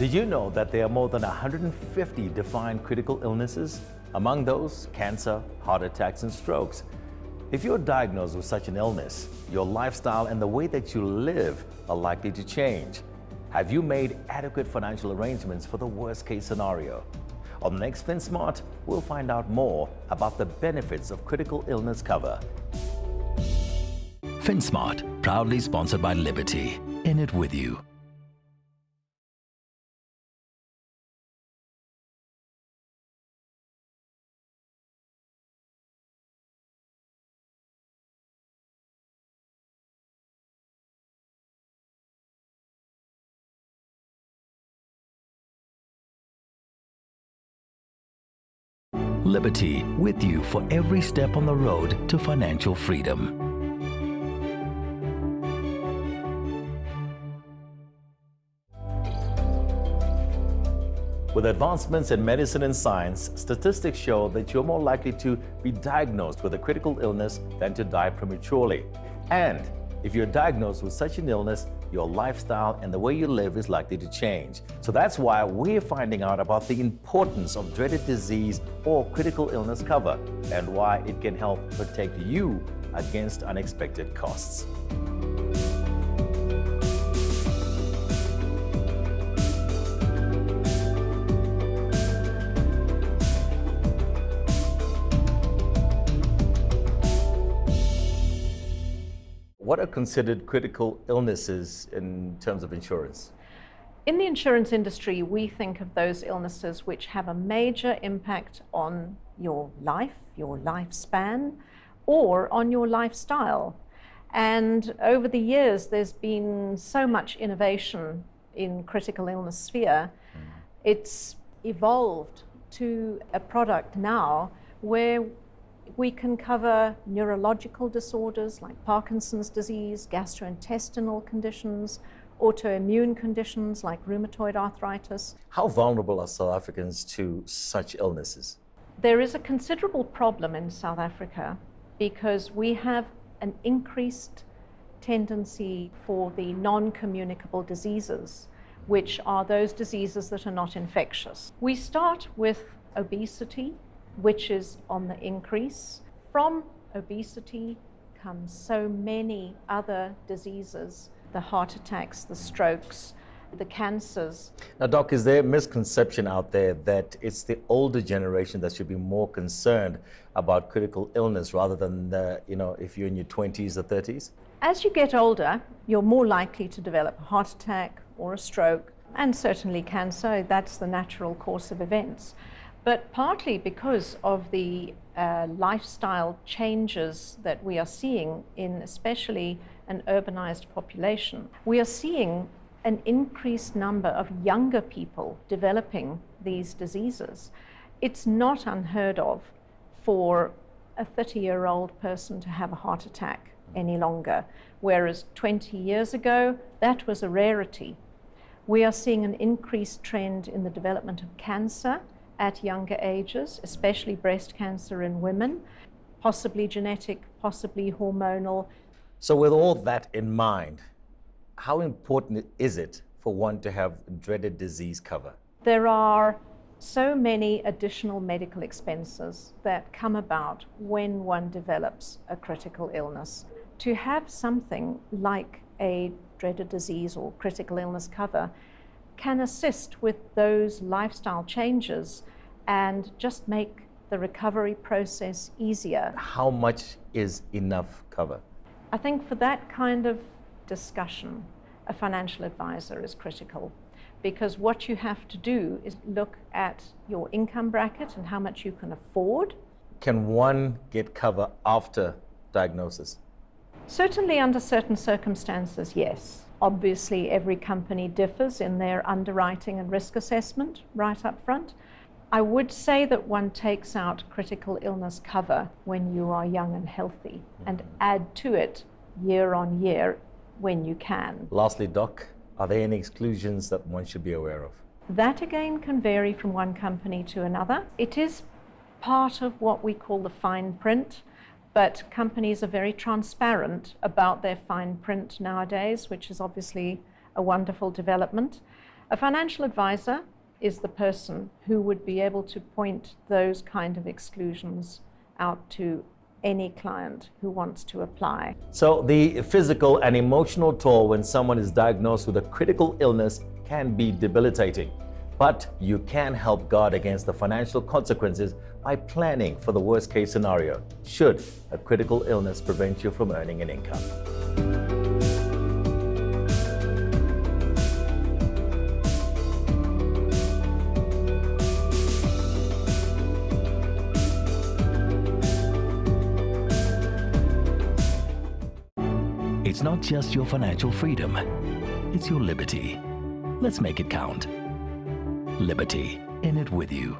Did you know that there are more than 150 defined critical illnesses? Among those, cancer, heart attacks, and strokes. If you're diagnosed with such an illness, your lifestyle and the way that you live are likely to change. Have you made adequate financial arrangements for the worst-case scenario? On the next FinSmart, we'll find out more about the benefits of critical illness cover. FinSmart, proudly sponsored by Liberty. In it with you. Liberty, with you for every step on the road to financial freedom. With advancements in medicine and science, statistics show that you're more likely to be diagnosed with a critical illness than to die prematurely. And if you're diagnosed with such an illness, your lifestyle and the way you live is likely to change. So that's why we're finding out about the importance of dreaded disease or critical illness cover and why it can help protect you against unexpected costs. What are considered critical illnesses in terms of insurance? In the insurance industry, we think of those illnesses which have a major impact on your life, your lifespan, or on your lifestyle. And over the years, there's been so much innovation in critical illness sphere. It's evolved to a product now where we can cover neurological disorders like Parkinson's disease, gastrointestinal conditions, autoimmune conditions like rheumatoid arthritis. How vulnerable are South Africans to such illnesses? There is a considerable problem in South Africa because we have an increased tendency for the non-communicable diseases, which are those diseases that are not infectious. We start with obesity, which is on the increase. From obesity comes so many other diseases, the heart attacks, the strokes, the cancers. Now, Doc, is there a misconception out there that it's the older generation that should be more concerned about critical illness rather than, if you're in your 20s or 30s? As you get older, you're more likely to develop a heart attack or a stroke, and certainly cancer. That's the natural course of events. But partly because of the lifestyle changes that we are seeing in especially an urbanized population, we are seeing an increased number of younger people developing these diseases. It's not unheard of for a 30-year-old person to have a heart attack any longer, whereas 20 years ago, that was a rarity. We are seeing an increased trend in the development of cancer at younger ages, especially breast cancer in women, possibly genetic, possibly hormonal. So with all that in mind, how important is it for one to have dreaded disease cover? There are so many additional medical expenses that come about when one develops a critical illness. To have something like a dreaded disease or critical illness cover can assist with those lifestyle changes and just make the recovery process easier. How much is enough cover? I think for that kind of discussion, a financial advisor is critical, because what you have to do is look at your income bracket and how much you can afford. Can one get cover after diagnosis? Certainly under certain circumstances, yes. Obviously, every company differs in their underwriting and risk assessment right up front. I would say that one takes out critical illness cover when you are young and healthy and add to it year on year when you can. Lastly, Doc, are there any exclusions that one should be aware of? That again can vary from one company to another. It is part of what we call the fine print, but companies are very transparent about their fine print nowadays, which is obviously a wonderful development. A financial advisor is the person who would be able to point those kind of exclusions out to any client who wants to apply. So the physical and emotional toll when someone is diagnosed with a critical illness can be debilitating. But you can help guard against the financial consequences by planning for the worst case scenario, should a critical illness prevent you from earning an income. It's not just your financial freedom, it's your liberty. Let's make it count. Liberty, in it with you.